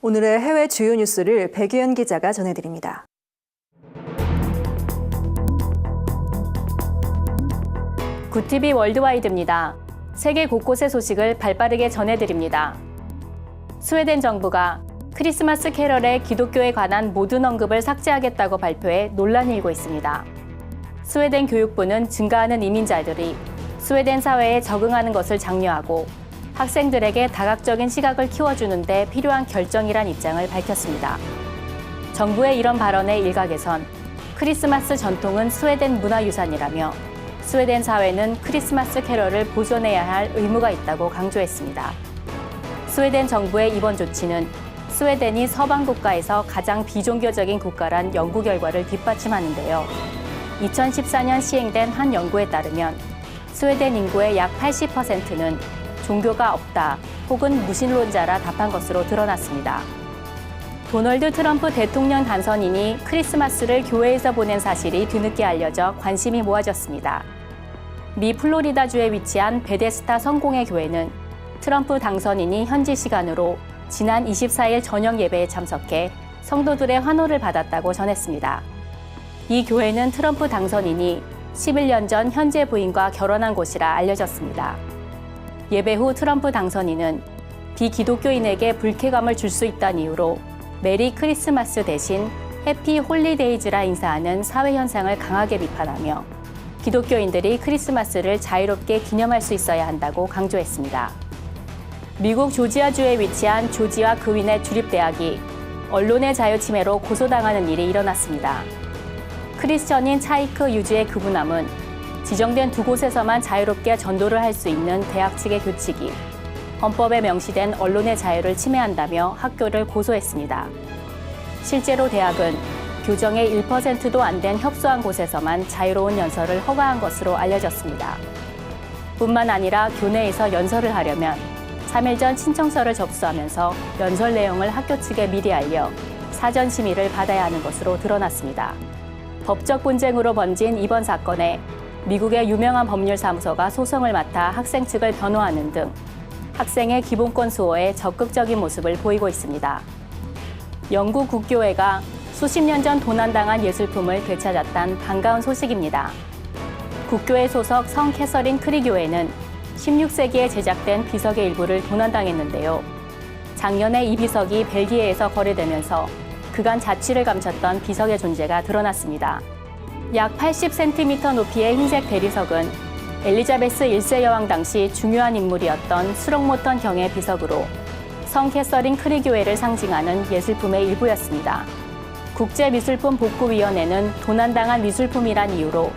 오늘의 해외 주요 뉴스를 백유연 기자가 전해드립니다. 굿TV 월드와이드입니다. 세계 곳곳의 소식을 발빠르게 전해드립니다. 스웨덴 정부가 크리스마스 캐럴의 기독교에 관한 모든 언급을 삭제하겠다고 발표해 논란이 일고 있습니다. 스웨덴 교육부는 증가하는 이민자들이 스웨덴 사회에 적응하는 것을 장려하고 학생들에게 다각적인 시각을 키워주는 데 필요한 결정이란 입장을 밝혔습니다. 정부의 이런 발언의 일각에선 크리스마스 전통은 스웨덴 문화유산이라며 스웨덴 사회는 크리스마스 캐럴을 보존해야 할 의무가 있다고 강조했습니다. 스웨덴 정부의 이번 조치는 스웨덴이 서방 국가에서 가장 비종교적인 국가란 연구 결과를 뒷받침하는데요. 2014년 시행된 한 연구에 따르면 스웨덴 인구의 약 80%는 종교가 없다 혹은 무신론자라 답한 것으로 드러났습니다. 도널드 트럼프 대통령 당선인이 크리스마스를 교회에서 보낸 사실이 뒤늦게 알려져 관심이 모아졌습니다. 미 플로리다주에 위치한 베데스다 성공회 교회는 트럼프 당선인이 현지 시간으로 지난 24일 저녁 예배에 참석해 성도들의 환호를 받았다고 전했습니다. 이 교회는 트럼프 당선인이 11년 전 현재 부인과 결혼한 곳이라 알려졌습니다. 예배 후 트럼프 당선인은 비기독교인에게 불쾌감을 줄 수 있다는 이유로 메리 크리스마스 대신 해피 홀리데이즈라 인사하는 사회 현상을 강하게 비판하며 기독교인들이 크리스마스를 자유롭게 기념할 수 있어야 한다고 강조했습니다. 미국 조지아주에 위치한 조지아 그윈의 주립대학이 언론의 자유 침해로 고소당하는 일이 일어났습니다. 크리스천인 차이크 유지의 그분함은 지정된 두 곳에서만 자유롭게 전도를 할 수 있는 대학 측의 규칙이 헌법에 명시된 언론의 자유를 침해한다며 학교를 고소했습니다. 실제로 대학은 교정의 1%도 안 된 협소한 곳에서만 자유로운 연설을 허가한 것으로 알려졌습니다. 뿐만 아니라 교내에서 연설을 하려면 3일 전 신청서를 접수하면서 연설 내용을 학교 측에 미리 알려 사전 심의를 받아야 하는 것으로 드러났습니다. 법적 분쟁으로 번진 이번 사건에 미국의 유명한 법률사무소가 소송을 맡아 학생 측을 변호하는 등 학생의 기본권 수호에 적극적인 모습을 보이고 있습니다. 영국 국교회가 수십 년 전 도난당한 예술품을 되찾았다는 반가운 소식입니다. 국교회 소속 성 캐서린 크리교회는 16세기에 제작된 비석의 일부를 도난당했는데요. 작년에 이 비석이 벨기에에서 거래되면서 그간 자취를 감췄던 비석의 존재가 드러났습니다. 약 80cm 높이의 흰색 대리석은 엘리자베스 1세 여왕 당시 중요한 인물이었던 수록모턴 경의 비석으로 성 캐서린 크리교회를 상징하는 예술품의 일부였습니다. 국제미술품 복구위원회는 도난당한 미술품이란 이유로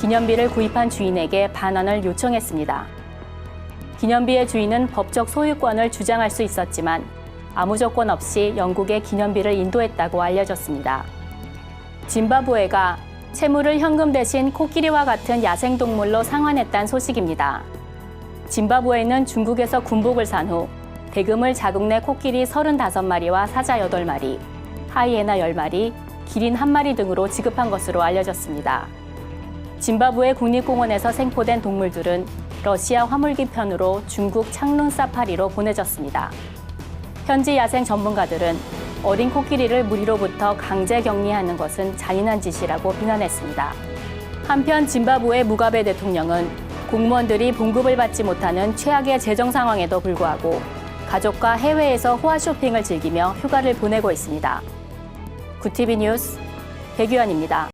기념비를 구입한 주인에게 반환을 요청했습니다. 기념비의 주인은 법적 소유권을 주장할 수 있었지만 아무 조건 없이 영국에 기념비를 인도했다고 알려졌습니다. 짐바브웨가 채무를 현금 대신 코끼리와 같은 야생동물로 상환했다는 소식입니다. 짐바브웨는 중국에서 군복을 산 후 대금을 자국 내 코끼리 35마리와 사자 8마리, 하이에나 10마리, 기린 1마리 등으로 지급한 것으로 알려졌습니다. 짐바브웨 국립공원에서 생포된 동물들은 러시아 화물기 편으로 중국 창룬 사파리로 보내졌습니다. 현지 야생 전문가들은 어린 코끼리를 무리로부터 강제 격리하는 것은 잔인한 짓이라고 비난했습니다. 한편 짐바브웨 무가베 대통령은 공무원들이 봉급을 받지 못하는 최악의 재정 상황에도 불구하고 가족과 해외에서 호화 쇼핑을 즐기며 휴가를 보내고 있습니다. 굿TV 뉴스 백유연입니다.